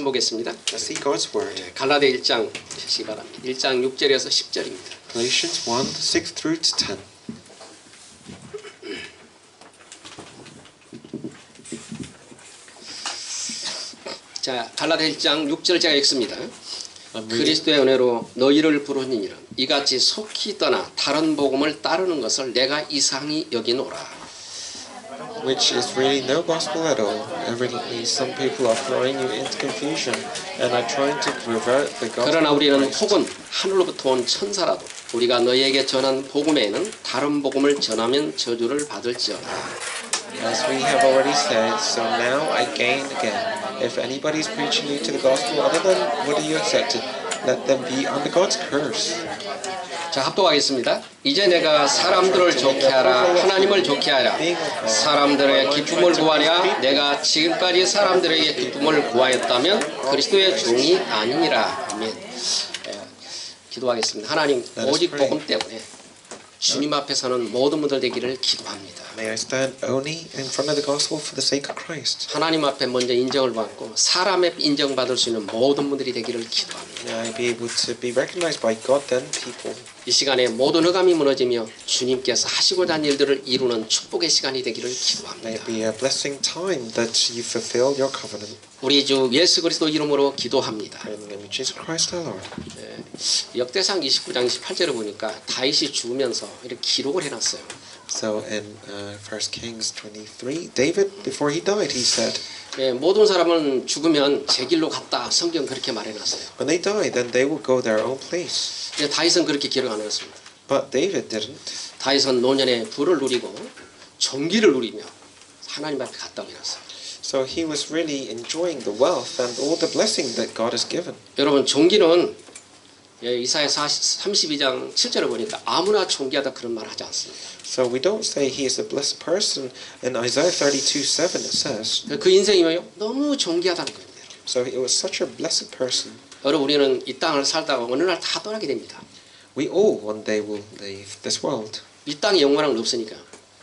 보겠습니다. Let's see God's word. 갈라디아 1장 보시기 바랍니다. 1장 6절에서 10절입니다. Galatians 1, 6 through to 10. 자, 갈라디아 1장 6절 제가 읽습니다. 그리스도의 은혜로 너희를 부르니라 이같이 속히 떠나 다른 복음을 따르는 것을 내가 이상히 여기노라. Which is really no gospel at all. Evidently, some people are throwing you into confusion and are trying to pervert the gospel. 그러나 of 우리는 Christ. 혹은 하늘로부터 온 천사라도 우리가 너희에게 전한 복음에는 다른 복음을 전하면 저주를 받을지어다. As we have already said, so now I gain again. If anybody is preaching you to the gospel other than what you accepted, let them be under God's curse. 자, 합독하겠습니다. 이제 내가 사람들을 좋게 하라 하나님을 좋게 하라 사람들의 기쁨을 구하랴 내가 지금까지 사람들에게 기쁨을 구하였다면 그리스도의 종이 아니니라. 아멘. 기도하겠습니다. 하나님 오직 복음 때문에 주님 앞에서는 모든 분들 되기를 기도합니다. May I stand only in front of the gospel for the sake of Christ. 하나님 앞에 먼저 인정을 받고 사람 앞에 인정받을 수 있는 모든 분들이 되기를 기도합니다. May I be able to be recognized by God then people. 이 시간에 모든 흑암이 무너지며 주님께서 하시고자 한 일들을 이루는 축복의 시간이 되기를 May 기도합니다. it be a blessing time that you fulfill your covenant. 우리 주 예수 그리스도 이름으로 기도합니다. In the name of Jesus Christ our Lord. 역대상 29장 28절을 보니까 다윗이 죽으면서 이렇게 기록을 해놨어요. So in 1 Kings 23, David, before he died, he said, 모든 사람은 죽으면 제 길로 갔다. 성경 그렇게 말해놨어요. when they die, then they will go their own place. 다윗은 그렇게 기록 안 해놨습니다. But David didn't. 다윗은 노년에 부를 누리고 종기를 누리며 하나님 앞에 갔다고 해놨어요. So he was really enjoying the wealth and all the blessing that God has given. 여러분 종기는 이사야 32장 7절을 보니까 아무나 종기하다 그런 말 하지 않습니다. So we don't say he is a blessed person. In Isaiah 32:7 it says. 그 인생이 뭐예요? 너무 존귀하다는 거예요. So it was such a blessed person. 여러분 우리는 이 땅을 살다가 어느 날 다 떠나게 됩니다. We all one day will leave this world. 이 땅에 영원한 건 없으니까.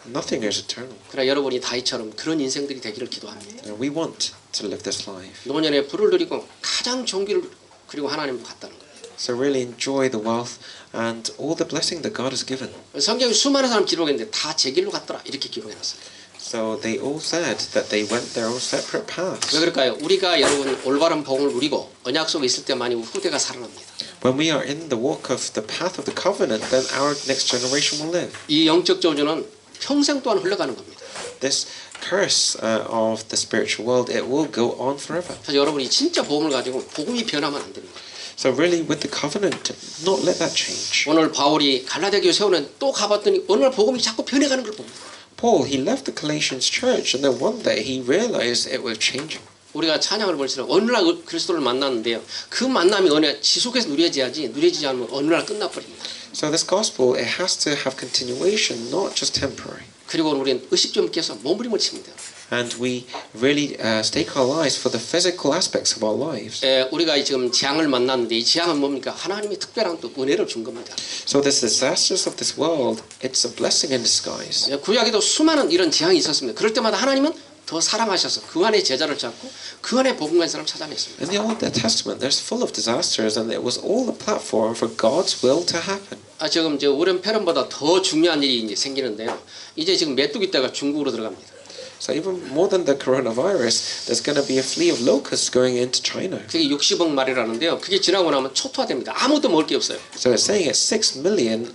Nothing is eternal. 그러나 여러분이 다윗처럼 그런 인생들이 되기를 기도합니다. And we want to live this life. 노년에 불을 누리고 가장 존귀를 그리고 하나님을 갔다는 거예요. So really enjoy the wealth and all the blessing that God has given. 성경에 수많은 사람 기록했는데 다 제 길로 갔더라 이렇게 기록해놨어요. So they all said that they went their own separate paths. 왜 그럴까요? 우리가 여러분 올바른 복음을 누리고 언약 속에 있을 때만이 후대가 살아납니다. When we are in the walk of the path of the covenant, then our next generation will live. 이 영적 저주는 평생 동안 흘러가는 겁니다. This curse of the spiritual world, it will go on forever. 그래서 여러분이 진짜 복음을 가지고 복음이 변하면 안 됩니다. So really with the covenant, not let that change. 오늘 바울이 갈라디아 교회 세우는 또 가봤더니 어느 날 복음이 자꾸 변해가는 걸 봅니다. Paul, he left the Galatians church and then one day he realized it was changing. 우리가 찬양을 볼수록 어느 날 그리스도를 만났는데요. 그 만남이 어느 지속해서 누려져야지 누려지지 않으면 어느 날 끝나버립니다. So this gospel, it has to have continuation, not just temporary. 그리고 우리는 의식주님께서 몸부림을 칩니다. And we really stake our lives for the physical aspects of our lives. 우리가 지금 재앙을 만났는데 이 재앙은 뭡니까? 하나님이 특별한 또 은혜를 준 겁니다. So the disasters of this world, it's a blessing in disguise. 구약에도 수많은 이런 재앙이 있었습니다. 그럴 때마다 하나님은 더 사랑하셔서 그 안에 제자를 찾고 그 안에 복음과 사람 찾아냈습니다. In the Old Testament, there's full of disasters, and it was all a platform for God's will to happen. 지금 이제 오랜 폐렴보다 더 중요한 일이 이제 생기는데요. 이제 지금 메뚜기 떼가 중국으로 들어갑니다. So even more than the coronavirus, there's going to be a flea of locusts going into China. 그게 60억 마리라는데요. 그게 지나고 나면 초토화됩니다. 아무것도 먹을 게 없어요. So it's saying it's 6 million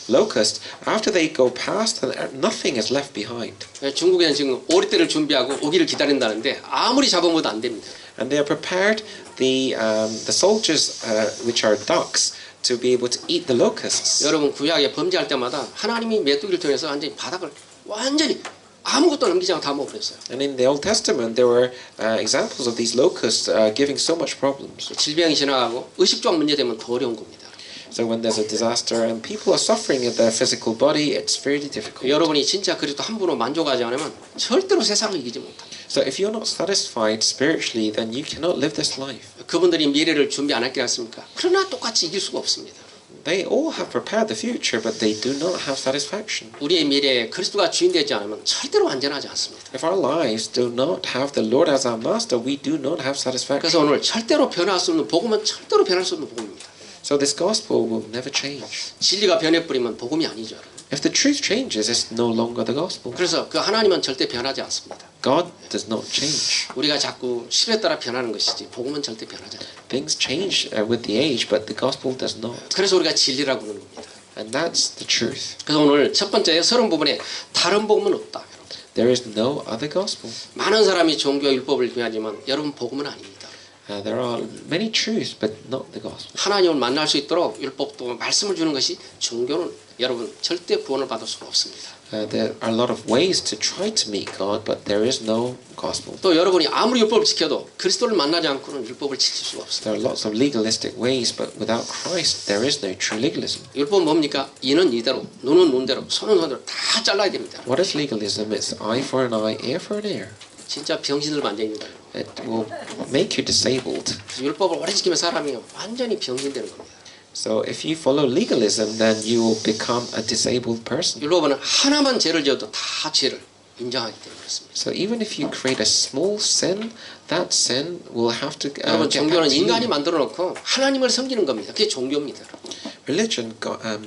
locusts. After they go past, nothing is left behind. 중국에는 지금 오리떼를 준비하고 오기를 기다린다는데 아무리 잡아먹어도 안 됩니다. And they are prepared the soldiers, which are ducks, to be able to eat the locusts. 여러분 구약에 범죄할 때마다 하나님이 메뚜기를 통해서 완전히 바닥을 완전히 아무것도 남기지 않고 다 먹어버렸어요. And in the Old Testament, there were examples of these locusts giving so much problems. 질병이 지나가고 의식적 문제되면 더 어려운 겁니다. So when there's a disaster and people are suffering in their physical body, it's very difficult. 여러분이 진짜 그리스도 한 분으로 만족하지 않으면 절대로 세상을 이기지 못합니다. So if you're not satisfied spiritually, then you cannot live this life. 그분들이 미래를 준비 안 했겠습니까? 그러나 똑같이 이길 수가 없습니다. They all have prepared the future, but they do not have satisfaction. 우리의 미래에 그리스도가 주인 되지 않으면 절대로 완전하지 않습니다. If our lives do not have the Lord as our master, we do not have satisfaction. 그래서 오늘 절대로 변할 수 없는 복음은 절대로 변할 수 없는 복음입니다. So this gospel will never change. 진리가 변해버리면 복음이 아니죠. 여러분. If the truth changes, it's no longer the gospel. 그래서 그 하나님은 절대 변하지 않습니다. God does not change. 우리가 자꾸 시대에 따라 변하는 것이지 복음은 절대 변하지 않아요. Things change with the age, but the gospel does not. 그래서 우리가 진리라고 부르는 겁니다. And that's the truth. 그래서 오늘 첫 번째 서론 부분에 다른 복음은 없다. There is no other gospel. 많은 사람이 종교 율법을 구하지만 여러분 복음은 아닙니다. There are many truths, but not the gospel. 하나님을 만날 수 있도록 율법도 말씀을 주는 것이 종교는 여러분 절대 구원을 받을 수가 없습니다. There are a lot of ways to try to meet God, but there is no gospel. 또 여러분이 아무리 율법을 지켜도 그리스도를 만나지 않고는 율법을 지킬 수가 없습니다. There are lots of legalistic ways, but without Christ, there is no true legalism. 율법은 뭡니까? 이는 이대로, 눈은 눈대로, 손은 손대로 다 잘라야 됩니다. What is legalism? It's eye for an eye, ear for an ear. 진짜 병신들 만장입니다. It will make you disabled. 율법을 오래 지키면 사람이 완전히 병신되는 겁니다. So if you follow legalism, then you will become a disabled person. 율법은 하나만 죄를 지어도 다 죄를 인정하기 때문에 그렇습니다. So even if you create a small sin, that sin will have to 여러분 get back 종교는 to 인간이 you. 만들어 놓고 하나님을 섬기는 겁니다. 그게 종교입니다. Religion,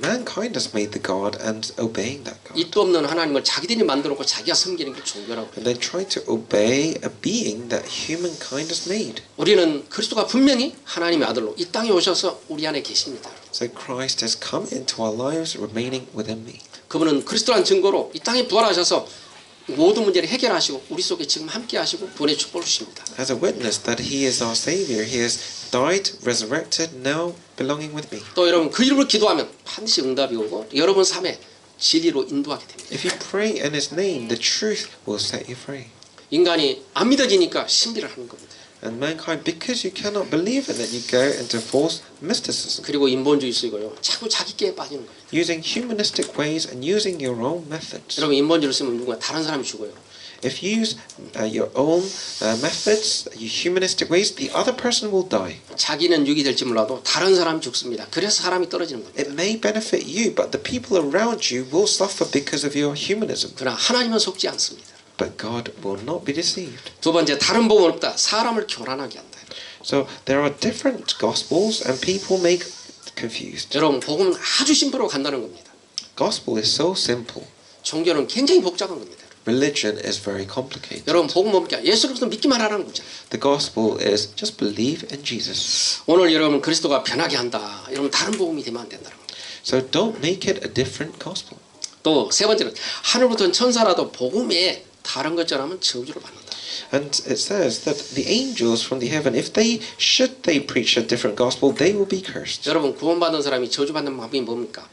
mankind has made the God and obeying that God. 이도 없는 하나님을 자기들이 만들어 놓고 자기가 섬기는 게 종교라고. And they try to obey a being that humankind has made. 우리는 그리스도가 분명히 하나님의 아들로 이 땅에 오셔서 우리 안에 계십니다. So Christ has come into our lives, remaining within me. 그분은 그리스도란 증거로 이 땅에 부활하셔서 모든 문제를 해결하시고 우리 속에 지금 함께 하시고 구원의 축복을 주십니다. As a witness that He is our Savior, He has died, resurrected, now belonging with me. 또 여러분 그 이름으로 기도하면 반드시 응답이 오고 여러분 삶에 진리로 인도하게 됩니다. If you pray in His name, the truth will set you free. 인간이 안 믿어지니까 신비를 하는 겁니다. And mankind, because you cannot believe in it, you go into false mysticism, 그리고 인본주의 쓰고요. 자꾸 자기께 빠지는 거예요. using humanistic ways and using your own methods. 여러분 인본주의를 쓰면 누군가 다른 사람이 죽어요. If you use your own methods, your humanistic ways, the other person will die. 자기는 유익이 될지 몰라도 다른 사람이 죽습니다. 그래서 사람이 떨어지는 겁니다. It may benefit you, but the people around you will suffer because of your humanism. 그러나 하나님은 속지 않습니다. But God will not be deceived. 두 번째 다른 복음은 없다. 사람을 교란하게 한다. So there are different gospels and people make confused. 여러분 복음은 아주 심플하고 간단한 겁니다. Gospel is so simple. 종교는 굉장히 복잡한 겁니다. Religion is very complicated. 여러분 복음 뭡니까? 예수 그리스도 믿기만 하라는 거죠. The gospel is just believe in Jesus. 오늘 여러분 그리스도가 변하게 한다. 여러분 다른 복음이 되면 안 된다는 겁니다. So don't make it a different gospel. 또 세 번째는 하늘부터 온 천사라도 복음에 다른 것처럼 저주를 받는다. And it says that the angels from the heaven, if they preach a different gospel, they will be cursed. 여러분 구원받은 사람이 저주받는 방법이 뭡니까?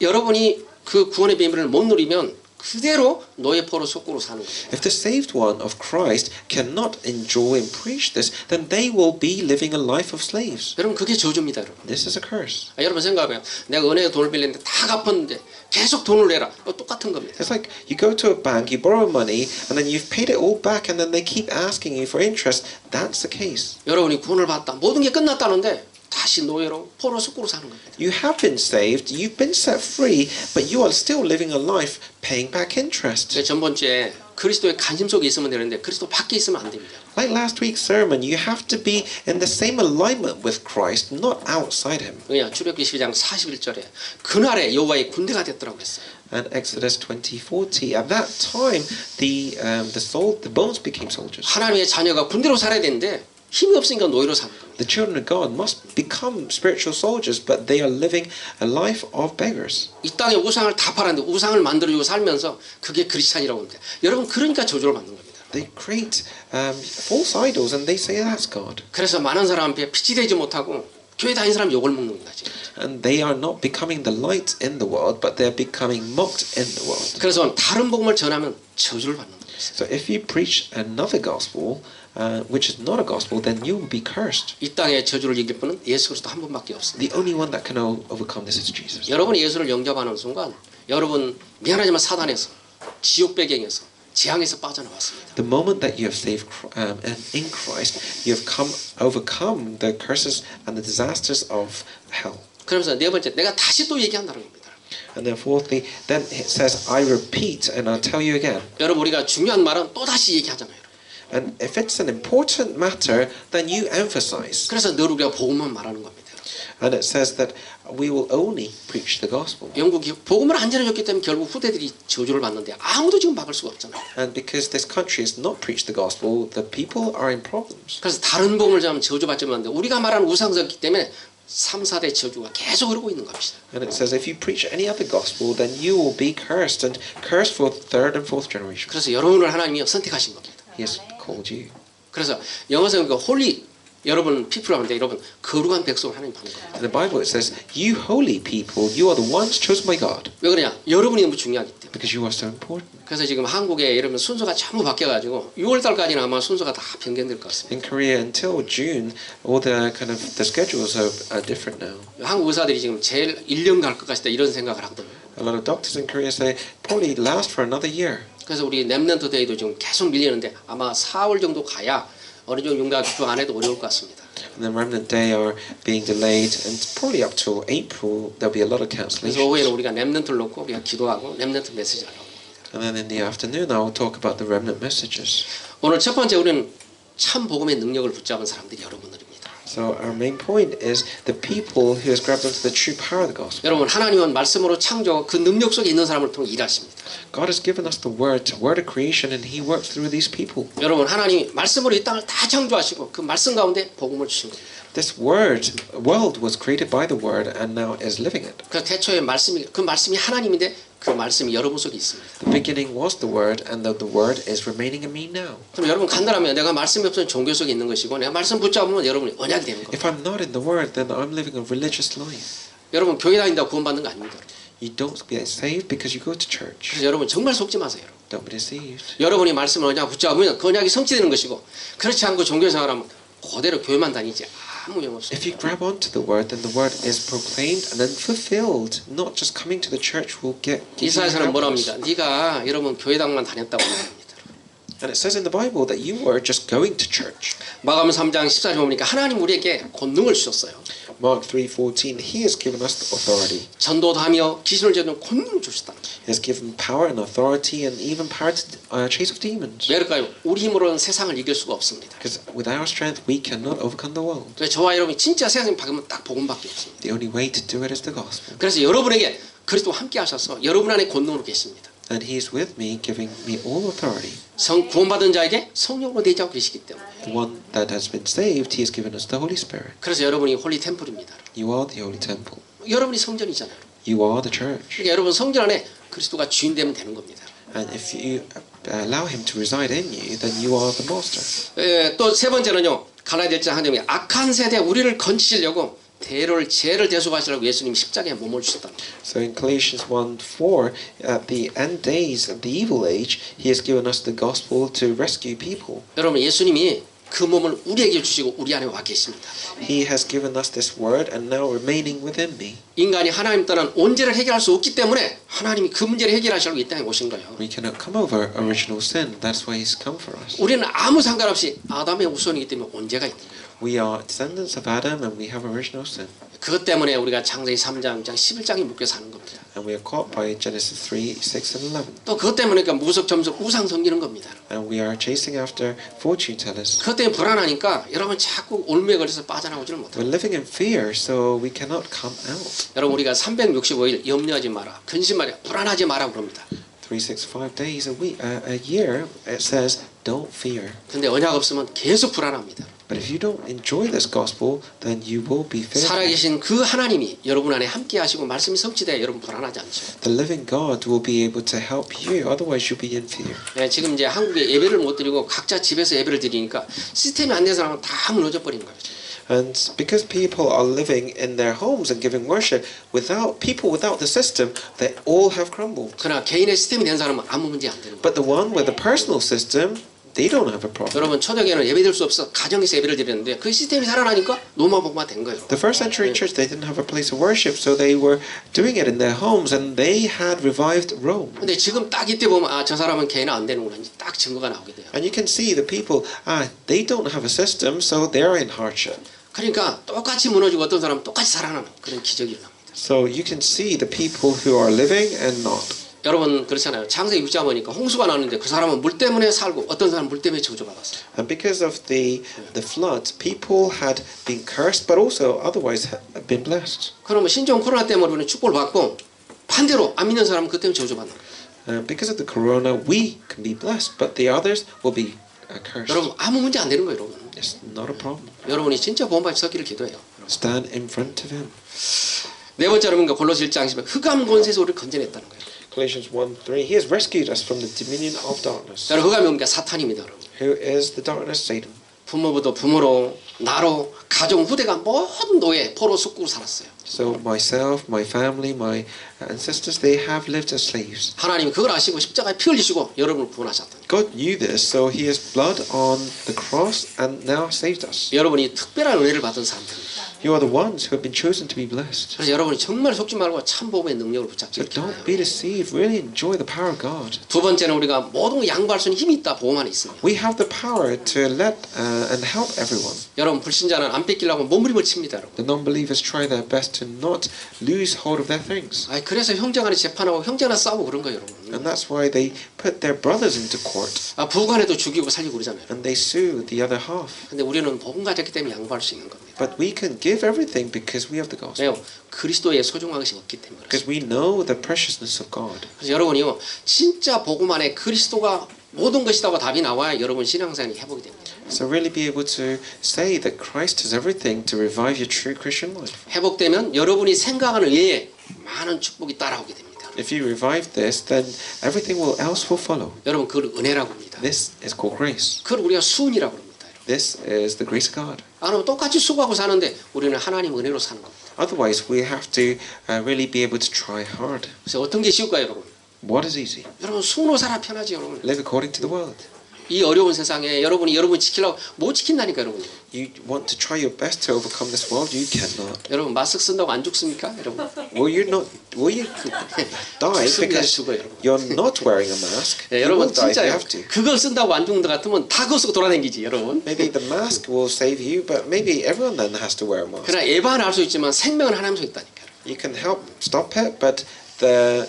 여러분이 그 구원의 비밀을 못 누리면 그대로 노예 포로 속고로 사는 거예요. If the saved one of Christ cannot enjoy and preach this, then they will be living a life of slaves. 여러분 그게 저주입니다, 여러분. This is a curse. 여러분 생각해요. 내가 은행에 돈을 빌렸는데 다 갚았는데 계속 돈을 내라. 똑같은 겁니다. It's like you go to a bank, you borrow money, and then you've paid it all back, and then they keep asking you for interest. That's the case. 여러분이 구원을 받았다. 모든 게 끝났다는데 다시 노예로 포로 속고로 사는 겁니다. You have been saved, you've been set free, but you are still living a life paying back interest. 전번주에 그리스도의 관심 속에 있으면 되는데 그리스도 밖에 있으면 안 됩니다. Like last week's sermon, you have to be in the same alignment with Christ, not outside Him. 그냥 출애굽기 12장 41절에 그날에 여호와의 군대가 됐더라고 했어요. And Exodus 20:40. At that time, the bones became soldiers. 하나님의 자녀가 군대로 살아야 되는데 힘이 없으니까 노예로 사는 겁니다. The children of God must become spiritual soldiers, but they are living a life of beggars. 이 땅에 우상을 다 팔았는데 우상을 만들어주고 살면서 그게 크리스찬이라고 합니다. 여러분 그러니까 저주를 받는 겁니다. They create false idols, and they say that's God. 그래서 많은 사람 앞에 빛이 되지 못하고 교회 다니는 사람 욕을 먹는 거지. And they are not becoming the light in the world, but they are becoming mocked in the world. 그래서 다른 복음을 전하면 저주를 받는 거예요. So if you preach another gospel, which is not a gospel, then you will be cursed. 이 땅에 저주를 이길 분은 예수 그리스도 한 분밖에 없습니다. The only one that can overcome this is Jesus. 여러분이 예수를 영접하는 순간 여러분 미안하지만 사단에서 지옥 배경에서 재앙에서 빠져나왔습니다. The moment that you have saved and in Christ, you have overcome the curses and the disasters of hell. 그러면서 네 번째, 내가 다시 또 얘기한다는 겁니다. And then fourthly, then it says, I repeat and I'll tell you again. 여러분 우리가 중요한 말은 또 다시 얘기하잖아요. And if it's an important matter, then you emphasize. 그래서 늘 우리가 복음만 말하는 겁니다. And it says that we will only preach the gospel. 영국이 복음을 안 전해줬기 때문에 결국 후대들이 저주를 받는데 아무도 지금 막을 수가 없잖아요. And because this country has not preached the gospel, the people are in problems. 그래서 다른 복음을 전하면 저주받지 않는데 우리가 말하는 우상스럽기 때문에 3, 4대 저주가 계속 흐르고 있는 겁니다. And it says if you preach any other gospel, then you will be cursed and cursed for the third and fourth generation. 그래서 여러분을 하나님이 선택하신 겁니다. He has called you. 그래서 영어에서 그 홀리 여러분 피플 하는데 여러분 거룩한 백성을 하나님 받는 거예요. In the Bible it says, you holy people, you are the ones chosen by God. 왜 그러냐? 여러분이 너무 중요하기 때문에. Because you are so important. 그래서 지금 한국에 여러분 순서가 전부 바뀌어가지고 6월달까지는 아마 순서가 다 변경될 것 같습니다. In Korea until June, all the kind of the schedules are different now. 한국 의사들이 지금 제일 1년 갈 것 같다 이런 생각을 하거든요. A lot of doctors in Korea say probably last for another year. 그래서 우리 랩넌트 데이도 지금 계속 밀리는데 아마 4월 정도 가야 어느 정도 윤곽 집중 안 해도 어려울 것 같습니다. And then Remnant Day are being delayed, and probably up till April there'll be a lot of 그래서 cancellations. 오후에는 우리가 랩넌트를 놓고 우리가 기도하고 랩넌트 메시지를 하고. And then in the afternoon I will talk about the remnant messages. 오늘 첫 번째 우리는 참 복음의 능력을 붙잡은 사람들이 여러분들입니다. So our main point is the people who has grabbed onto the true power of the gospel. 여러분 하나님은 말씀으로 창조 그 능력 속에 있는 사람을 통해 일하십니다. God has given us the word of creation, and He works through these people. 여러분 하나님이 말씀으로 이 땅을 다 창조하시고 그 말씀 가운데 복음을 주신 겁니다. This world was created by the word, and now is living it. 그 태초에 말씀이 그 말씀이 하나님인데 그 말씀이 여러분 속에 있습니다. The beginning was the word, and the word is remaining in me now. 그럼 여러분 간단하면 내가 말씀이 없으면 종교 속에 있는 것이고 내가 말씀 붙잡으면 여러분이 언약이 되는 거예요. If I'm not in the word, then I'm living a religious life. 여러분 교회 다닌다고 구원받는 거 아닙니다. You don't get saved because you go to church. 그래서 여러분 정말 속지 마세요. Don't be deceived. 여러분이 말씀을 언약 붙잡으면 그 언약이 성취되는 것이고 그렇지 않고 종교 생활하면 그대로 교회만 다니지 아무 용 없어요. If you grab onto the word, then the word is proclaimed and then fulfilled. Not just coming to the church will get. 이사야서는 뭐라 합니까? 네가 여러분 교회당만 다녔다고 합니다. And it says in the Bible that you were just going to church. 마가복음 3장 14절 보니까 하나님 우리에게 권능을 주셨어요. Mark 3:14, He has given us the authority. 전도도 하며 귀신을 제는 권능을 주셨다. He has given power and authority and even power to chase off demons. 왜 그럴까요? 우리 힘으로는 세상을 이길 수가 없습니다. Because with our strength, we cannot overcome the world. 그래서 저와 여러분이 진짜 세상에 박으면 딱 복음밖에 없습니다. The only way to do it is the gospel. 그래서 여러분에게 그리스도와 함께 하셔서 여러분 안에 권능으로 계십니다. And He is with me, giving me all authority. 구원받은 자에게 성령으로 내주하고 계시기 때문에 The one that has been saved, He has given us the Holy Spirit. 그래서 여러분이 홀리 템플입니다. You are the Holy Temple. 여러분이 성전이잖아요. You are the church. 그러니까 여러분 성전 안에 그리스도가 주인 되면 되는 겁니다. And if you allow Him to reside in you, then you are the master. 또 세 번째는요. 갈라디아 1장 한 점에 악한 세대 우리를 건지시려고 죄를 대속하시려고 예수님이 십자가에 몸을 주셨다. So in Galatians 1:4, at the end days of the evil age, He has given us the gospel to rescue people. 여러분 예수님이 그 몸을 우리에게 주시고 우리 안에 와 계십니다. He has given us this word and now remaining within me. 인간이 하나님 떠난 온죄를 해결할 수 없기 때문에 하나님이 그 문제를 해결하시려고 이 땅에 오신 거예요. We cannot come over original sin. That's why He's come for us. 우리는 아무 상관없이 아담의 후손이기 때문에 온죄가 있는 거예요. We are descendants of Adam and we have original sin. 그것 때문에 우리가 창세기 3장, 11장에 묶여 사는 겁니다. And we are caught by Genesis 3, 6 and 11. 또 그것 때문에 그러니까 무석점석 우상 섬기는 겁니다. And we are chasing after fortune tellers. 그것 때문에 불안하니까 여러분 자꾸 올무에 걸려서 빠져나오지를 못해요. We're living in fear, so we cannot come out. 여러분 우리가 365일 염려하지 마라, 근심하라, 불안하지 마라 그럽니다. 365 days a year, it says, don't fear. 근데 언약 없으면 계속 불안합니다. But if you don't enjoy this gospel, then you will be fearful. 살아계신 그 하나님이 여러분 안에 함께 하시고 말씀이 성취돼야 여러분 불안하지 않죠. The living God will be able to help you, otherwise you'll be in fear. 네, 지금 이제 한국에 예배를 못 드리고 각자 집에서 예배를 드리니까 시스템이 안 된 사람은 다 무너져 버리는 거예요. And because people are living in their homes and giving worship without the system, they all have crumbled. 그러나 개인의 시스템이 된 사람은 아무 문제 안 되는 거예요. But the one with the personal system, they don't have a problem. 여러분 초대교회는 예배 드릴 수 없어 가정에서 예배를 드렸는데 그 시스템이 살아나니까 노마복마 된 거예요. The first century church, they didn't have a place of worship, so they were doing it in their homes, and they had revived Rome. 근데 지금 딱 이때 보면 아 저 사람은 개는 안 되는구나 이제 딱 증거가 나오게 돼요. And you can see the people, they don't have a system, so they are in hardship. 그러니까 똑같이 무너지고 어떤 사람은 똑같이 살아나는 그런 기적이 일어납니다. So you can see the people who are living and not. 여러분 그렇잖아요. 창세기 6장 보니까 홍수가 나는데 그 사람은 물 때문에 살고 어떤 사람은 물 때문에 저주받았어요. And because of the flood, people had been cursed, but also otherwise had been blessed. 그러면 신종 코로나 때문에 우리는 축복을 받고 반대로 안 믿는 사람은 그 때문에 저주받는 거예요. Because of the corona, we can be blessed, but the others will be cursed. 여러분 아무 문제 안 되는 거예요, 여러분. It's not a problem. 여러분이 진짜 구원받기 서기를 기도해요. Stand in front of him. 네 번째로 뭔가 골로새 1장 10절 흑암 권세에서 우리를 건져냈다는 거예요. Colossians 1:3. He has rescued us from the dominion of darkness. 여러분 흑암이 뭡니까? 사탄입니다, 여러분. Who is the darkness? Satan. 부모부터 부모로 나로 가정 후대가 모든 노예 포로 숙고로 살았어요. So myself, my family, my ancestors, they have lived as slaves. 하나님이 그걸 아시고 십자가에 피 흘리시고 여러분을 구원하셨다. God knew this, so He has blood on the cross and now saved us. 여러분이 특별한 은혜를 받은 사람들입니다. You are the ones who have been chosen to be blessed. 그래서 여러분이 정말 속지 말고 참 복음의 능력을 붙잡지 So don't 못해요. be deceived. Really enjoy the power of God. 두 번째는 우리가 모든 걸 양보할 수 있는 힘이 있다. 복음 안에 있습니다. We have the power to let and help everyone. 여러분 불신자는 안 뺏기려고 몸부림을 칩니다. 여러분. The non-believers try their best to not lose hold of their things. 그래서 형제간에 재판하고 형제나 싸우고 그런 거예요, 여러분. And that's why they put their brothers into court. 부부간에도 죽이고 살리고 그러잖아요. And they sue the other half. 근데 우리는 복음 가졌기 때문에 양보할 수 있는 겁니다. But we can give everything because we have the gospel. 왜요? 그리스도의 소중한 것이 없기 때문에 그렇습니다. Because we know the preciousness of God. 그래서 여러분이요 진짜 복음 안에 그리스도가 모든 것이라고 답이 나와야 여러분 신앙생활이 회복이 됩니다. So really be able to say that Christ is everything to revive your true Christian life. 회복되면 여러분이 생각하는 외에 많은 축복이 따라오게 됩니다. If you revive this, then everything will else will follow. 여러분 그걸 은혜라고 합니다. This is called grace. 그걸 우리가 수은이라고 합니다. This is the grace of God. 그러면 똑같이 수고하고 사는데 우리는 하나님 은혜로 사는 겁니다. Otherwise, we have to really be able to try hard. 그래서 어떤 게 쉬울까요, 여러분? What is easy? 여러분 수은으로 살아 편하지, 여러분. Live according to the world. 이 어려운 세상에 여러분 지키려고 못 지킨다니까, 여러분. You want to try your best to overcome this world, you cannot. 여러분 마스크 쓴다고 안 죽습니까, 여러분? Will you die because 죽어요, 여러분. you're not wearing a mask? 네, You 여러분 will die if you 진짜요. have to. 그걸 쓴다고 안 죽는 것 같으면 다 그거 쓰고 돌아다니지, 여러분. Maybe the mask will save you, but maybe everyone then has to wear a mask. 그러나 예방은 할 수 있지만 생명은 하나님 손에 있다니까. You can help stop it, but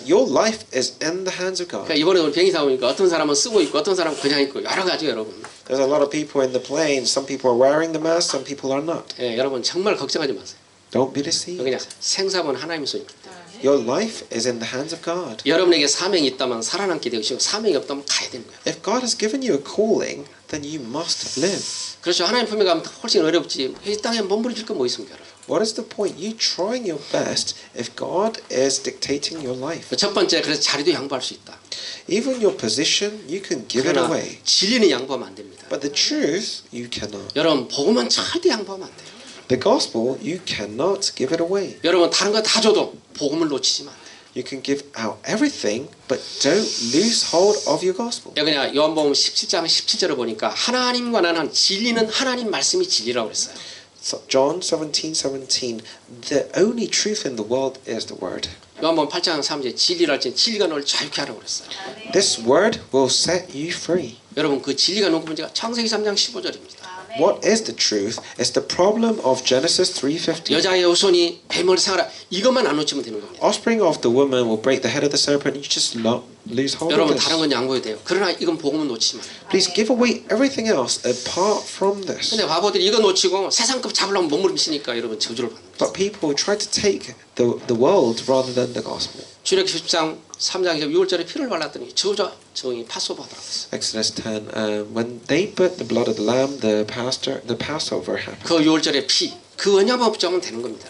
your life is in the hands of God. 그러니까 이번에 우리 비행기 타고 보니까 어떤 사람은 쓰고 있고 어떤 사람은 그냥 있고 여러 가지 여러분. There's a lot of people in the plane. Some people are wearing the mask, some people are not. 여러분 정말 걱정하지 마세요. Don't be deceived. 그냥 생사는 하나님 손입니다. Your life is in the hands of God. 여러분에게 사명이 있다면 살아남게 되시고 사명이 없다면 가야 되는 거예요. If God has given you a calling, then you must live. 그렇죠. 하나님 품에 가면 훨씬 어렵지. 이 땅에 몸부림칠 거 뭐 있습니까, 여러분? What is the point? You trying your best if God is dictating your life. 첫 번째 그래서 자리도 양보할 수 있다. Even your position, you can give it 그러나 away. 진리는 양보하면 안 됩니다. But the truth, you cannot. 여러분 복음은 절대 양보하면 안 돼요. The gospel, you cannot give it away. 여러분 다른 거 다 줘도 복음을 놓치지만 안 돼요. You can give out everything, but don't lose hold of your gospel. 그냥 요한복음 17장 17절을 보니까 하나님과 나는 진리는 하나님 말씀이 진리라고 그랬어요. So John 17:17. The only truth in the world is the word. 요한복음 8장 3절 진리라 할지 진리가 너를 자유케 하라고 그랬어요. This word will set you free. 여러분 그 진리가 놓고 문제가 창세기 3장 15절입니다. What is the truth? It's the problem of Genesis 3:15. 여자의 후손이 뱀을 상하라. 이것만 안 놓치면 되는 겁니다. Offspring of the woman will break the head of the serpent. You just lose hold of 여러분 this. 다른 건 양보해도 돼요. 그러나 이건 복음은 놓치지 마세요. Please give away everything else apart from this. 근데 바보들이 이거 놓치고 세상급 잡으려면 몸부림치니까 여러분 저주를 받는 거예요. But people try to take the world rather than the gospel. 출애굽기 10장 3장에서 6월절에 피를 발랐더니 저주가 저기 파소버 하더라고요. Exodus 10. When they put the blood of the lamb, the Passover happened. 그 6월절의 피, 그 언약만 붙잡으면 되는 겁니다.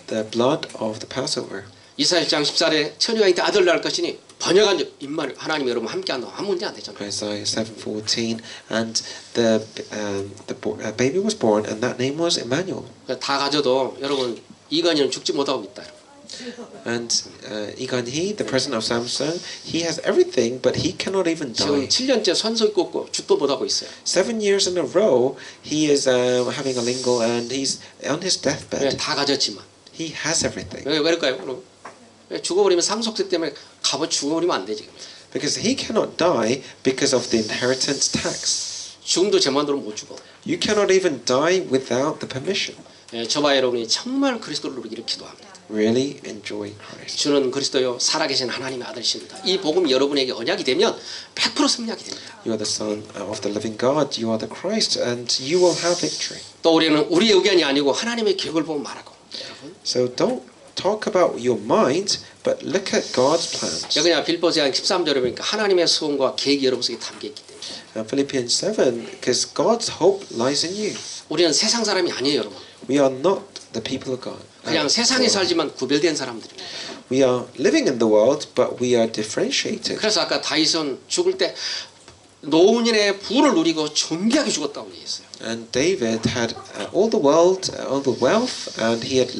The blood of the Passover. 이사야장 14절에 처녀가 이때 아들 낳을 것이니 번역한 임마누엘 하나님 여러분 함께 한다. 아무 문제 안 되잖아요. Isaiah 7:14, and the baby was born, and that name was Emmanuel. 다 가져도 여러분 이간이는 죽지 못하고 있다. And Iganhi, the president of Samsung, he has everything, but he cannot even 지금 die. 7년째 손석이 꽂고 죽도 못하고 있어요. 7 years in a row, he is having a lingual, and he's on his deathbed. 다 가졌지만 He has everything. 왜 그럴까요? 그럼 죽어버리면 상속세 때문에 값을 죽어버리면 안 되지. Because he cannot die because of the inheritance tax. 죽음도 제 마음대로 못 죽어. You cannot even die without the permission. 저와 여러분이 정말 그리스도를 누리기를 기도합니다. Really enjoy Christ. 주는 그리스도요 살아계신 하나님의 아들이십니다. 이 복음이 여러분에게 언약이 되면 100% 승리하게 됩니다. You are the Son of the living God. You are the Christ, and you will have victory. 또 우리는 우리의 의견이 아니고 하나님의 계획을 보고 말하고 여러분. So don't talk about your mind, but look at God's plans. 여기냐 빌보스양 13절에 보니까 하나님의 소원과 계획이 여러분 속에 담겨 있기 때문에 Philippians 7, because God's hope lies in you. 우리는 세상 사람이 아니에요, 여러분. We are not the people of God. 그냥 세상에 살지만 구별된 사람들입니다. We are living in the world, but we are differentiated. 그래서 아까 다윗은 죽을 때 노운인의 부를 누리고 존귀하게 죽었다고 얘기했어요. And David had all the world, all the wealth, and he had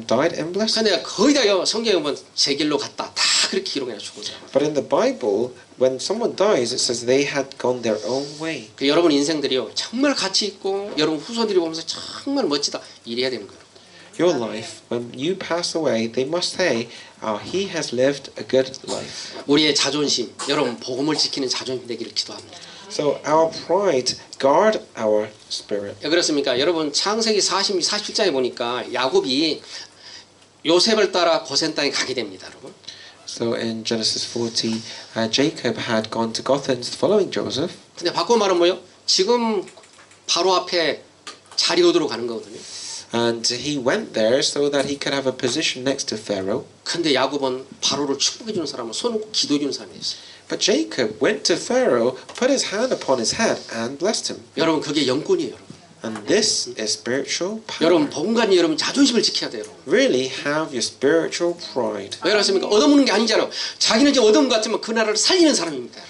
died in blessing. 근데 거의 다요 성경에 보면 제 길로 갔다 다 그렇게 기록해서 죽었어요. But in the Bible, when someone dies, it says they had gone their own way. 그 여러분 인생들이요 정말 가치 있고 여러분 후손들이 보면서 정말 멋지다 이래야 되는 거예요. Your life, when you pass away, they must say, he has lived a good life. 우리의 자존심, 여러분 복음을 지키는 자존심 되기를 기도합니다. So our pride, guard our spirit. 왜 그렇습니까? 여러분 창세기 47장에 보니까 야곱이 요셉을 따라 고센 땅에 가게 됩니다, 여러분. So in Genesis 40, Jacob had gone to Gothen following Joseph. 근데 바꿔 말하면 뭐요? 지금 바로 앞에 자리 얻으러 가는 거거든요. And he went there so that he could have a position next to Pharaoh. 근데 야곱은 바로를 축복해 주는 사람은 손 놓고 기도해 주는 사람이었어요. But Jacob went to Pharaoh, put his hand upon his head, and blessed him. 여러분 그게 영권이에요, 여러분. And this is spiritual power. 여러분 복음가니 여러분 자존심을 지켜야 돼요, 여러분. Really have your spiritual pride. 왜 그렇습니까? 얻어먹는 게 아니잖아요. 자기는 이제 얻은 것 같지만 그 나라를 살리는 사람입니다.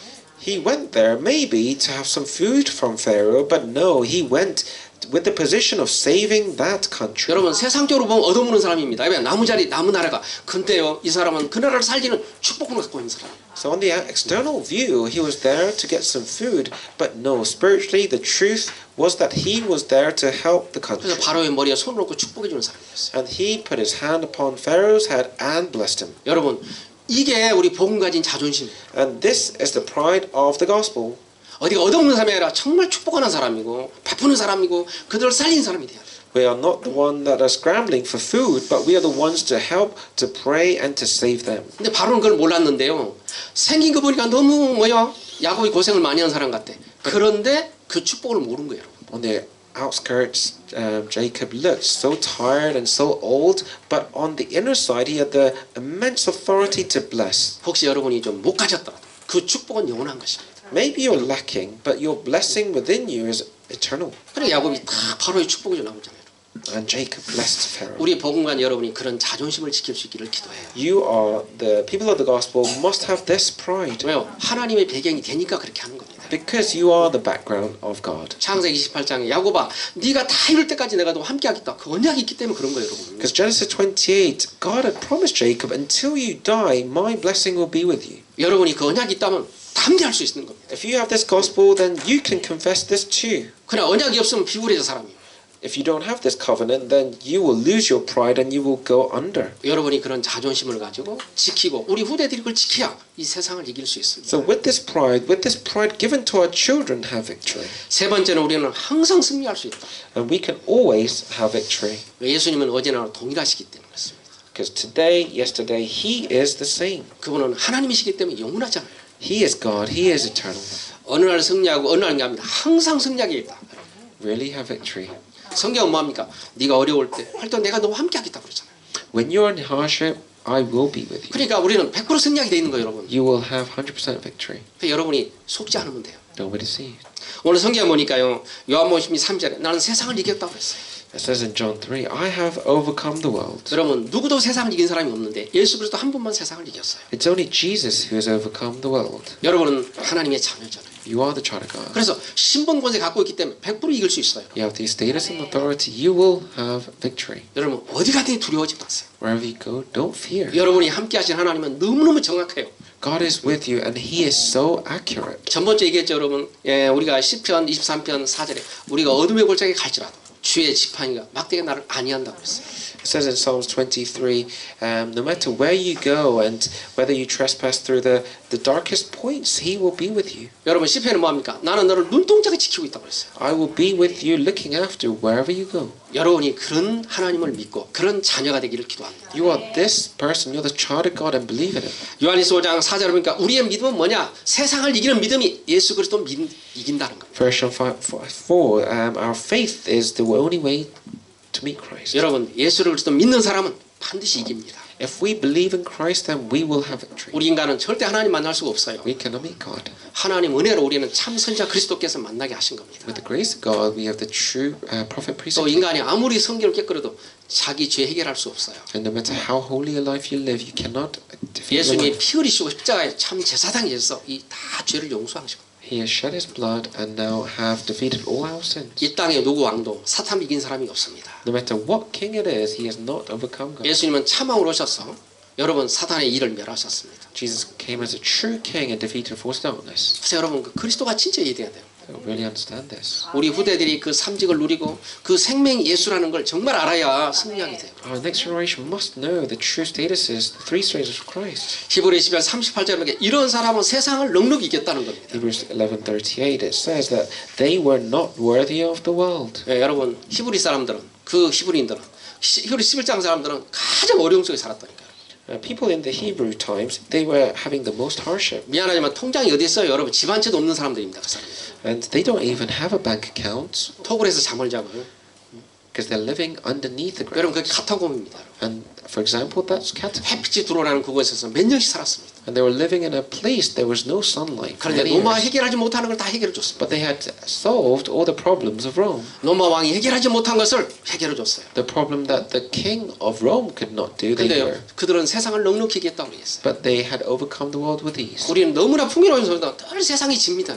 He went there maybe to have some food from Pharaoh, but no, he went with the position of saving that country. 여러분 세상적으로 보면 얻어먹는 사람입니다. 왜 나무 자리 나무 나라가 근데요 이 사람은 그 나라를 살리는 축복을 갖고 있는 사람. So on the external view, he was there to get some food, but no, spiritually the truth was that he was there to help the country. 그래서 바로의 머리에 손을 놓고 축복해 주는 사람이었어요. And he put his hand upon Pharaoh's head and blessed him. 여러분 이게 우리 복음 가진 자존심. And this is the pride of the gospel. 어디가 얻어먹는 사람이 아니라 정말 축복하는 사람이고 베푸는 사람이고 그들을 살리는 사람이 돼야 돼요. We are not the one that are scrambling for food, but we are the ones to help, to pray, and to save them. 근데 바로는 그걸 몰랐는데요. 생긴 거 보니까 너무 야곱이 고생을 많이 한 사람 같아. 그런데 그 축복을 모른 거예요. On the outskirts, Jacob looked so tired and so old, but on the inner side, he had the immense authority to bless. 혹시 여러분이 좀 못 가졌더라도 그 축복은 영원한 것입니다. Maybe you're lacking, but your blessing within you is eternal. 그래 야곱이 다 바로의 축복이 나오잖아요. And Jacob blessed Pharaoh. 우리 복음관 여러분이 그런 자존심을 지킬 수 있기를 기도해요. You are the people of the gospel must have this pride. 왜요? 하나님의 배경이 되니까 그렇게 하는 겁니다. Because you are the background of God. 창세기 28장에 야곱아 네가 다 이룰 때까지 내가 너 함께 하겠다. 그 언약이 있기 때문에 그런 거예요, 여러분. Because Genesis 28, God had promised Jacob, until you die, my blessing will be with you. 여러분이 그 언약이 있다면 담대할 수 있는 겁니다. If you have this gospel, then you can confess this too. 그러나 언약이 없으면 비굴해져 사람이. If you don't have this covenant, then you will lose your pride and you will go under. 여러분이 그런 자존심을 가지고 지키고 우리 후대들이 그걸 지켜야 이 세상을 이길 수 있습니다. So with this pride given to our children, have victory. 세 번째는 우리는 항상 승리할 수 있다. And we can always have victory. 왜 예수님은 어제나 동일하시기 때문에 그렇습니다. Because today, yesterday, He is the same. 그분은 하나님이시기 때문에 영원하잖아요. He is God. He is eternal. 어느 날 승리하고 어느 날이 아닙니다. 항상 승리하게 있다. Really have victory. 성경은 뭐합니까? 네가 어려울 때 할 때 내가 너와 함께 하겠다 그러잖아요. When you're in hardship, I will be with you. 그러니까 우리는 100% 승리하게 돼 있는 거예요, 여러분. You will have 100% victory. 그러니까 여러분이 속지 않으면 돼요. Don't be deceived. 오늘 성경에 보니까요. 요한복음 3절에 나는 세상을 이겼다고 그랬어요. It says in John 3, I have overcome the world. 여러분 누구도 세상을 이긴 사람이 없는데 예수 그리스도 한 분만 세상을 이겼어요. It's only Jesus who has overcome the world. 여러분은 하나님의 자녀잖아요. You are the child of God. 그래서 신분 권세 갖고 있기 때문에 100% 이길 수 있어요. You have the status and authority. You will have victory. 여러분 어디 가든지 두려워하지 마세요. Wherever you go, don't fear. 여러분이 함께 하신 하나님은 너무너무 정확해요. God is with you and He is so accurate. 전번주에 얘기했죠, 여러분. 우리가 시편 23편 4절에 우리가 어둠의 골짜기에 갈지라도 주의 지팡이가 막대기가 나를 안위한다고 그랬어요. It says in Psalms 23, no matter where you go and whether you trespass through the darkest points, He will be with you. 여러분 시편은 뭐합니까? 나는 너를 눈동자가 지키고 있다고 그랬어요. I will be with you looking after wherever you go. 여러분이 그런 하나님을 믿고 그런 자녀가 되기를 기도합니다. You are this person, you're the child of God and believe in it. 요한일서 5장 4절에 보니까 우리의 믿음은 뭐냐? 세상을 이기는 믿음이 예수 그리스도 이긴다는 겁니다. First John 4, our faith is the only way to meet Christ. 여러분 예수 그리스도 믿는 사람은 반드시 이깁니다. If we believe in Christ, then we will have victory. 우리 인간은 절대 하나님 만날 수가 없어요. We cannot meet God. 하나님 은혜로 우리는 참 선지자 그리스도께서 만나게 하신 겁니다. With the grace of God, we have the true prophet priest. 또 인간이 아무리 성경을 깨끗해도 자기 죄 해결할 수 없어요. And no matter how holy a life you live, you cannot defeat your 예수님이 life. 피 흘리시고 십자가에 참 제사장이 되셔서 이 다 죄를 용서하시고 He has shed his blood and now have defeated all our sins. 이 땅에 누구 왕도 사탄 이긴 사람이 없습니다. No matter what king it is, he has not overcome God. 예수님은 참왕으로 오셔서 여러분 사탄의 일을 멸하셨습니다. Jesus came as a true king and defeated false darkness. 그래서 여러분 그 그리스도가 진짜 이해돼야 돼요. So really understand this. 우리 후대들이 그 삼직을 누리고 그 생명 예수라는 걸 정말 알아야 승리하게 돼요. Our next generation must know the true statuses, the three stages of Christ. 히브리 12장 38절에 이런 사람은 세상을 넉넉히 이겼다는 겁니다. Hebrews 11:38 it says that they were not worthy of the world. 네, 여러분 히브리 사람들은 그 히브리인들은 히브리 11장 사람들은 가장 어려움 속에 살았다니까요. People in the Hebrew times, they were having the most hardship. 미안하지만 통장이 어디 있어요? 여러분 집 한 채도 없는 사람들입니다. 그 사람들. And they don't even have a bank account 토굴에서 잠을 자고요. because they're living underneath the ground. 여러분 그게 카타콤입니다. And for example, that's catacomb. 햇빛이 들어오는 그곳에서 몇 년씩 살았습니다. And they were living in a place there was no sunlight for 그런데 many 로마 years. 해결하지 못하는 걸 다 해결해 줬습니다. But they had solved all the problems of Rome. 로마 왕이 해결하지 못한 것을 해결해 줬어요. The problem that the king of Rome could not do, they 근데요, were. 그들은 세상을 넉넉히 이겼다고 그랬어요. But they had overcome the world with ease. 우리는 너무나 풍요로운 소리다. 늘 세상이 집니다.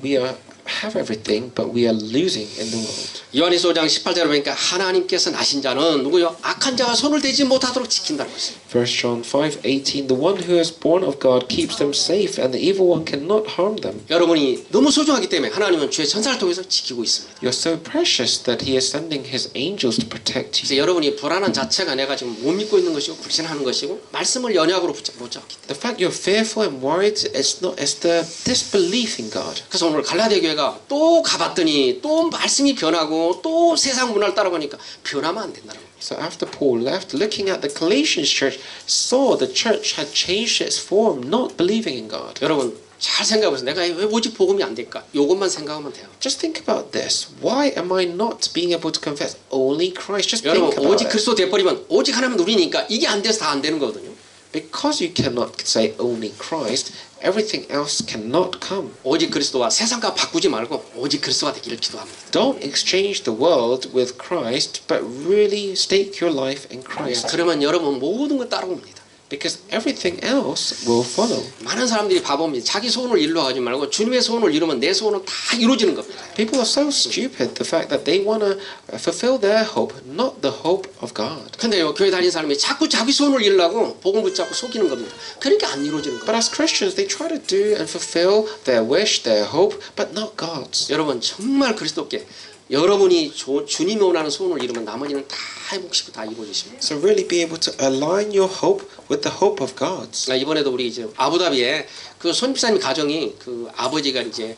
We have everything, but we are losing in the world. 요한일서 5장 18절에 보니까 하나님께서 나신 자는 누구요? 악한 자가 손을 대지 못하도록 지킨다는 것이에요. 1 John 5:18 The one who is born of God keeps them safe, and the evil one cannot harm them. 여러분이 너무 소중하기 때문에 하나님은 주의 천사를 통해서 지키고 있습니다. You're so precious that He is sending His angels to protect 그래서 you. 여러분이 불안한 자체가 내가 지금 못 믿고 있는 것이고 불신하는 것이고 말씀을 연약으로 못 잡기 때문에. The fact you're fearful and worried, it's the disbelief in God. 그래서 오늘 갈라디아 교회가 또 가봤더니 또 말씀이 변하고 또 세상 문화를 따라가니까 변하면 안 된다는 겁니다. So after Paul left, looking at the Galatians church, saw the church had changed its form, not believing in God. 여러분 잘 생각해보세요. 내가 왜 오직 복음이 안 될까? 이것만 생각하면 돼요. Just think about this. Why am I not being able to confess only Christ? Just 여러분 think about 오직 it. 그리스도 돼버리면 오직 하나님 누리니까 이게 안 돼서 다 안 되는 거거든요. Because you cannot say only Christ, everything else cannot come. 오직 그리스도와 세상과 바꾸지 말고 오직 그리스도가 되기를 기도합니다. Don't exchange the world with Christ, but really stake your life in Christ. 그러면 여러분 모든 걸 따라옵니다. Because everything else will follow. 많은 사람들이 바보입니다. 자기 소원을 이루려 하지 말고 주님의 소원을 이루면 내 소원은 다 이루어지는 겁니다. People are so stupid, the fact that they want to fulfill their hope, not the hope of God. 근데요 교회 다니는 사람이 자꾸 자기 소원을 이루려고 복음 붙잡고 속이는 겁니다. 그러니까 안 이루어지는 But 겁니다. as Christians, they try to do and fulfill their wish, their hope, but not God's. 여러분 정말 그리스도께 여러분이 주님이 원하는 소원을 이루면 나머지는 다 회복시키고 다 이루어지십니다. So really be able to align your hope with the hope of God's. 이번에도 우리 이제 아부다비에 그 손집사님 가정이 그 아버지가 이제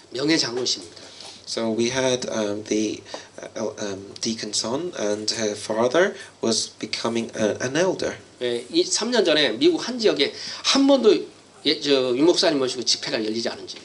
명예 장로십니다. So we had the deacon son, and her father was becoming an elder. 이 3년 전에 미국 한 지역에 한 번도 유 목사님 모시고 집회가 열리지 않은 집.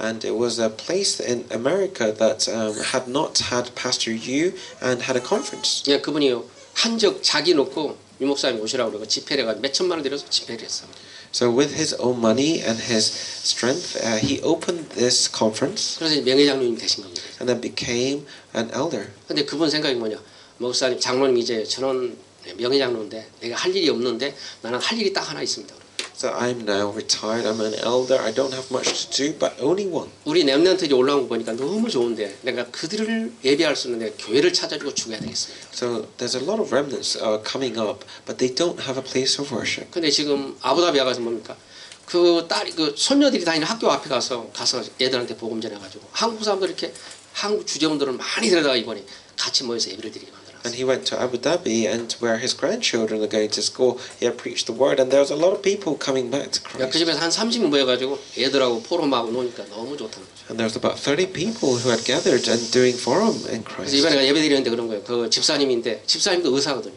And it was a place in America that had not had Pastor Yu and had a conference. 예, 그분이요 한 적 자기 놓고 유 목사님 오시라고 그러고 집회를 해가지고 몇 천만 원 들여서 집회를 했어. So with his own money and his strength, he opened this conference 그래서 이제 명예 장로님 되신 겁니다. and then became an elder. 근데 그분 생각이 뭐냐? 목사님, 장로님 이제 저는 명예 장로인데 내가 할 일이 없는데 나는 할 일이 딱 하나 있습니다. So I'm now retired. I'm an elder. I don't have much to do, but only one. 우리 랩런트 이제 올라온 거 보니까 너무 좋은데 내가 그들을 예배할 수 있는데 교회를 찾아주고 죽어야 되겠습니다. So there's a lot of remnants coming up, but they don't have a place of worship. 근데 지금 아부다비에 가서 뭡니까? 그 딸이 그 손녀들이 다니는 학교 앞에 가서 애들한테 복음 전해가지고 한국 사람들 이렇게 한국 주재원들을 많이 데려다가 이번에 같이 모여서 예배를 드리게 만들었어요. And he went to Abu Dhabi, and where his grandchildren are going to school, he had preached the word, and there was a lot of people coming back to 그 Christ. 집에서 한 30명 모여가지고 애들하고 포럼하고 노니까 너무 좋다는 거죠. And there was about 30 people who had gathered and doing forum in 그래서 Christ. 이번에 예배 드리는데 그런 거예요. 그 집사님인데 집사님도 의사거든요.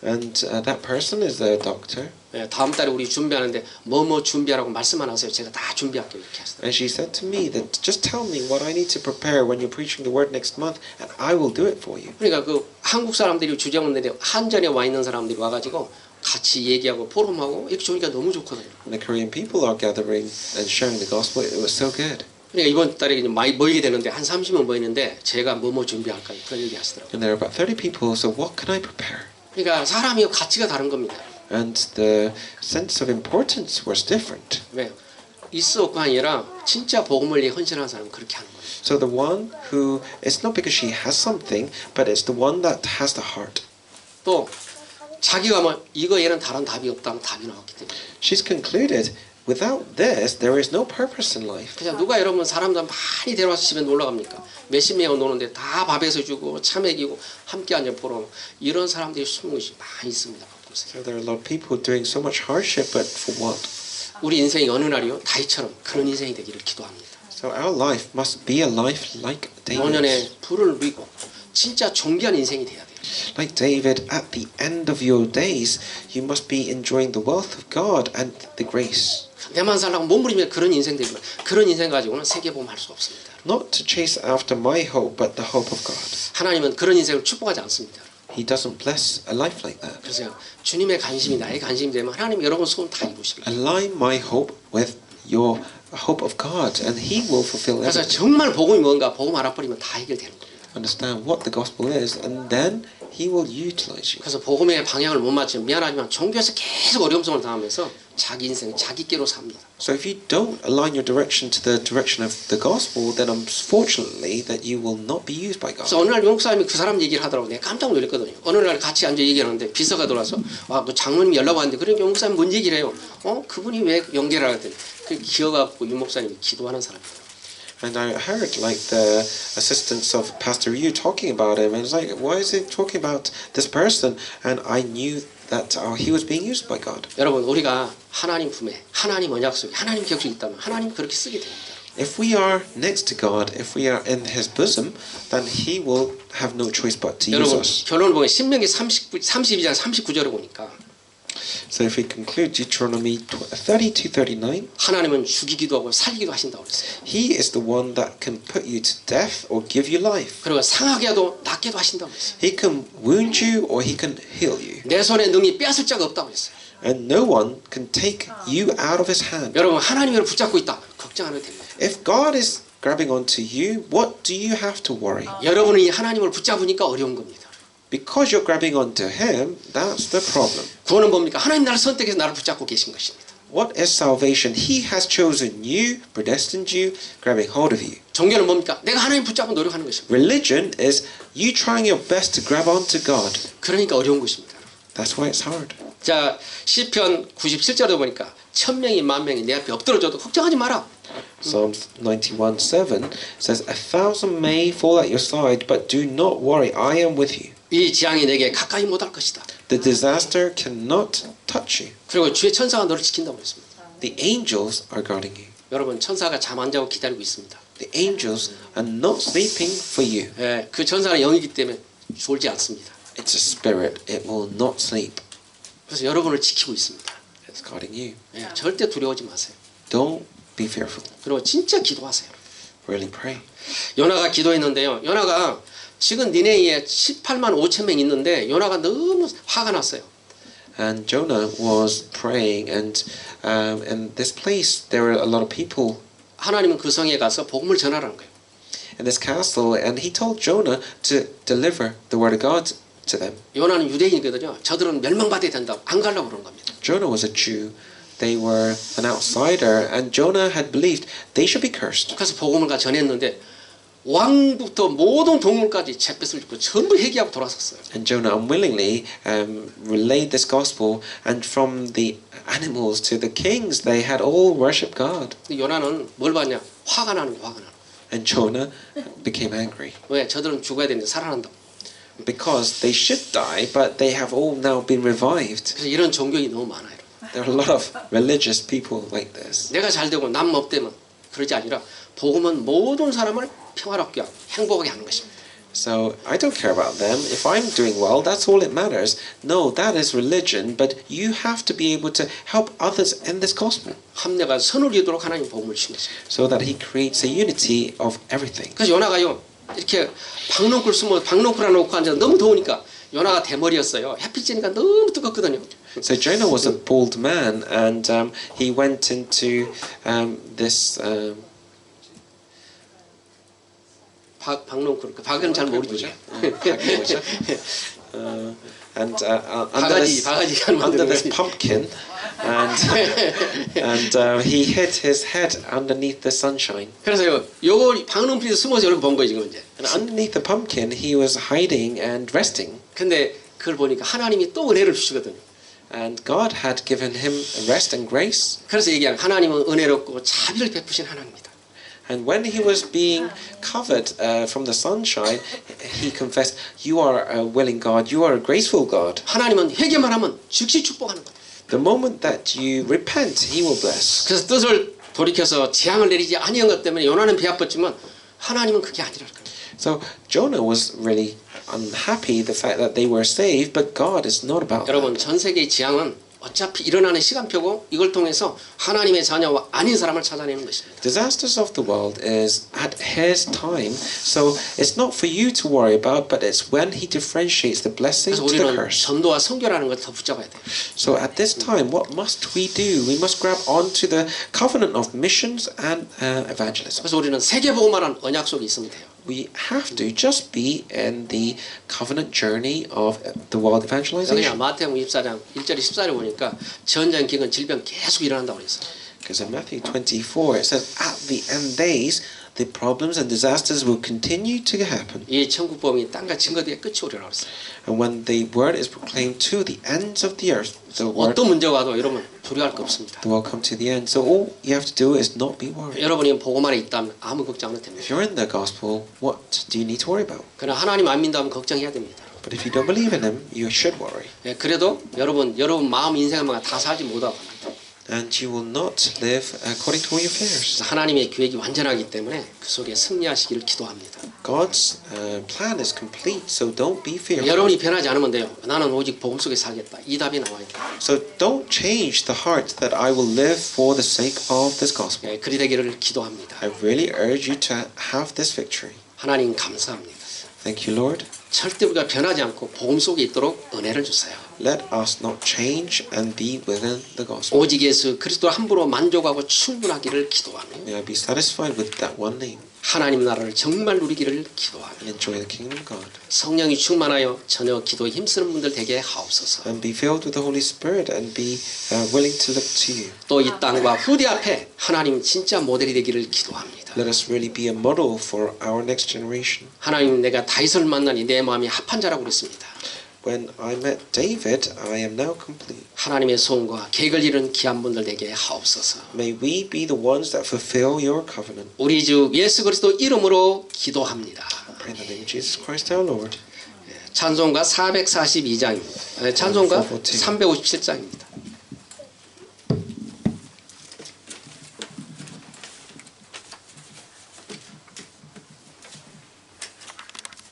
And that person is a doctor. 예, 다음 달에 우리 준비하는데 뭐뭐 준비하라고 말씀만 하세요. 제가 다 준비할게요. 이렇게 했어요. And she said to me that just tell me what I need to prepare when you're preaching the word next month, and I will do it for you. 그러니까 그 한국 사람들이 주재원들이 한전에 와 있는 사람들이 와가지고 같이 얘기하고 포럼하고 이렇게 좋으니까 너무 좋거든요. And the Korean people are gathering and sharing the gospel. It was so good. 그러니까 이번 달에 이제 많이 모이게 되는데 한 30명 모이는데 제가 뭐뭐 준비할까요? 그런 얘기 하시더라고요. And there are about 30 people, so what can I prepare? 그러니까 사람이 가치가 다른 겁니다. And the sense of importance was different. 왜요? 있어 없고 아니라 진짜 복음을 위해 헌신하는 사람은 그렇게 하는 거예요. So the one who, it's not because she has something, but it's the one that has the heart. 또 자기가 뭐 이거 얘는 다른 답이 없다면 답이 나왔기 때문에. She's concluded, without this, there is no purpose in life. 그냥 누가 여러분 사람들 많이 데려와서 집에 놀러 갑니까? 몇십 명 노는데 다 밥에서 주고 차 먹이고 함께 앉아 보러 이런 사람들이 숨은 것이 많이 있습니다. So there are a lot of people doing so much hardship, but for what? 우리 인생이 어느 날이요? 다윗처럼 그런 인생이 되기를 기도합니다. So our life must be a life like 노년에 David's. 불을 누이고 진짜 존귀한 인생이 돼야 돼요. Like David, at the end of your days, you must be enjoying the wealth of God and the grace. 내만 살라고 몸부림에 그런 인생 되지만 그런 인생 가지고는 세계복음 할 수 없습니다. Not to chase after my hope, but the hope of God. 하나님은 그런 인생을 축복하지 않습니다. He doesn't bless a life like that. 그래서 주님의 관심이 나의 관심이 되면 하나님 여러분 소원 다 이루십니다. Align my hope with your hope of God, and He will fulfill 그래서 everything. 정말 복음이 뭔가 복음 알아버리면 다 해결되는 겁니다. Understand what the gospel is, and then He will utilize you. 그래서 복음의 방향을 못 맞추면 미안하지만 종교에서 계속 어려움을 당하면서 자기 인생 자기께로 삽니다. So if you don't align your direction to the direction of the gospel, then unfortunately that you will not be used by God. 그래서 어느 날 용사님이 그 사람 얘기를 하더라고. 내가 깜짝 놀랐거든요. 어느 날 같이 앉아 얘기하는데 비서가 들어와서 와, 너 장로님 연락 왔는데 그러니까 용사님 뭔 얘기를 해요? 그분이 왜 연결을 하거든? 그 기어갖고 유 목사님이 기도하는 사람이에요. And I heard like the assistants of Pastor Yu talking about him, and it's like, why is he talking about this person? And I knew that he was being used by God. 여러분 우리가 하나님 품에 하나님 언약 속에 하나님 격식이 있다면 하나님 그렇게 쓰게 됩니다. If we are next to God, if we are in His bosom, then He will have no choice but to use 여러분 us. 결론을 보면 신명기 32장 39절에 보니까 So if we conclude Deuteronomy 32:39, 하나님은 죽이기도 하고 살기도 하신다고 그랬어요. He is the one that can put you to death or give you life. 그리고 상하게 하도 낫게도 하신다고 그랬어요. He can wound you or He can heal you. 내 손에 능히 빼앗을 자가 없다고 그랬어요. And no one can take you out of His hand. 여러분 하나님이 여러분을 붙잡고 있다. 걱정 안 해도 됩니다. If God is grabbing onto you, what do you have to worry? 여러분이 하나님을 붙잡으니까 어려운 겁니다. Because you're grabbing onto Him, that's the problem. 구원은 뭡니까? 하나님 나를 선택해서 나를 붙잡고 계신 것입니다. What is salvation? He has chosen you, predestined you, grabbing hold of you. 종교는 뭡니까? 내가 하나님 붙잡고 노력하는 것입니다. Religion is you trying your best to grab onto God. 그러니까 어려운 것입니다. That's why it's hard. 자, 시편 97절에 보니까 1000명이 10,000명이 내 앞에 엎드려져도 걱정하지 마라. Psalms 91:7 says, 1,000 may fall at your side, but do not worry, I am with you. 이 재앙이 내게 가까이 못할 것이다. The disaster cannot touch you. 그리고 주의 천사가 너를 지킨다고 했습니다. The angels are guarding you. 여러분 천사가 잠 안 자고 기다리고 있습니다. The angels are not sleeping for you. 예, 그 천사는 영이기 때문에 졸지 않습니다. It's a spirit. It will not sleep. 그래서 여러분을 지키고 있습니다. It's guarding you. 예, 절대 두려워하지 마세요. Don't be fearful. 그리고 진짜 기도하세요. Really pray. 요나가 기도했는데요. 요나가 지금 니네이에 18만 5천 명 있는데 요나가 너무 화가 났어요. And Jonah was praying, and in this place there were a lot of people 하나님은 그 성에 가서 복음을 전하라는 거예요. in this castle, and He told Jonah to deliver the word of God to them. 요나는 유대인이거든요. 저들은 멸망받아야 된다고 안 가려고 그런 겁니다. Jonah was a Jew. They were an outsider, and Jonah had believed they should be cursed. 그래서 복음을 가 전했는데 왕부터 모든 동물까지 잿빛을 줍고 전부 회개하고 돌아섰어요. And Jonah unwillingly relayed this gospel, and from the animals to the kings, they had all worshipped God. 요나는 뭘 봤냐? 화가 나는 거, 화가 나는 거. And Jonah became angry 왜? 저들은 죽어야 되는데 살아난다고. because they should die, but they have all now been revived. 그래서 이런 종교이 너무 많아요. There are a lot of religious people like this. 내가 잘 되고 남 없대면 그러지 아니라 복음은 모든 사람을 평화롭게 하고 행복하게 하는 것입니다. So I don't care about them. If I'm doing well, that's all it matters. No, that is religion, but you have to be able to help others in this gospel 함대가 선을 이루도록 하나님 복음을 주신 것입니다. so that he creates a unity of everything. 그래서 요나가요 이렇게 박농쿨 숨어 박농쿨 하나 놓고 앉아 너무 더우니까 요나가 대머리였어요. 햇빛 쬐니까 너무 뜨겁거든요. So Jonah was a bald man, and he went into this. 박농쿨 박은 잘 모르죠. 박이 뭐죠? And 바가지 하는 under this 분들은 pumpkin, and he hid his head underneath the sunshine. 그래서요 요거 박농쿨에서 숨어서 이렇게 본 거예요 지금 이제. And underneath the pumpkin, he was hiding and resting. 근데 그걸 보니까 하나님이 또 은혜를 주시거든요. And God had given him rest and grace. 그래서 얘기한 하나님은 은혜롭고 자비를 베푸신 하나님입니다. And when he was being covered from the sunshine, he confessed, "You are a willing God. You are a graceful God." 하나님은 회개만 하면 즉시 축복하는 거예요. The moment that you repent, he will bless. 그래서 뜻을 돌이켜서 재앙을 내리지 아니한 것 때문에 요나는 배아팠지만 하나님은 그게 아니랄 거예요. So Jonah was really unhappy the fact that they were saved, but God is not about that. 여러분 전 세계의 재앙은 어차피 일어나는 시간표고 이걸 통해서 하나님의 자녀와 아닌 사람을 찾아내는 것입니다. Disasters of the world is at his time, so it's not for you to worry about, but it's when he differentiates the blessing 그래서 to the 우리는 curse. 전도와 선교라는 것을 더 붙잡아야 돼요. So at this time, what must we do? We must grab onto the covenant of missions and evangelism. 그래서 우리는 세계복음화라는 언약 속에 있으면 돼요. We have to just be in the covenant journey of the world 그냥 evangelization. 마태복음 24장 1절에 14절에 보니까 전쟁, 기근, 질병 계속 일어난다고 그랬어요. Because in Matthew 24 it says, at the end days, the problems and disasters will continue to happen. 이 천국복음이 땅과 증거되게 끝이 오리라고 그랬어요. And when the word is proclaimed to the ends of the earth, the word 어떤 문제가 와도 여러분 두려워할 거 없습니다. will come to the end. So all you have to do is not be worried. 여러분이 복음 안에 있다면 아무 걱정 안 해도 됩니다. If you're in the gospel, what do you need to worry about? 그러나 하나님 안 믿다면 걱정해야 됩니다. But if you don't believe in him, you should worry. 예, 그래도 여러분 마음 인생만 다 살지 못하고 And you will not live according to all your fears. 하나님의 계획이 완전하기 때문에 그 속에 승리하시기를 기도합니다. God's plan is complete, so don't be fearful. 여러분이 변하지 않으면 돼요. 나는 오직 복음 속에 살겠다. 이 답이 나와야 돼요. So don't change the heart that I will live for the sake of this gospel. 예, 그리 되기를 기도합니다. I really urge you to have this victory. 하나님 감사합니다. Thank you, Lord. 절대 우리가 변하지 않고 복음 속에 있도록 은혜를 주세요. Let us not change and be within the gospel. 오직 예수 그리스도 함부로 만족하고 충분하기를 기도하며 May I be satisfied with that one name 하나님 나라를 정말 누리기를 기도하며 and enjoy the kingdom of God. 성령이 충만하여 전혀 기도에 힘쓰는 분들 되게 하옵소서. And be filled with the Holy Spirit and be willing to look to you. 또 이 땅과 후대 앞에 하나님 진짜 모델이 되기를 기도합니다. Let us really be a model for our next generation. 하나님 내가 다윗을 만나니 내 마음이 합한 자라고 그랬습니다. When I met David, I am now complete. 하나님의 소원과 계획을 이룬 귀한 분들 되게 하옵소서. May we be the ones that fulfill your covenant. 우리 주 예수 그리스도 이름으로 기도합니다. I pray in the name of Jesus Christ our Lord. 찬송가 442장입니다. 찬송가 357장입니다.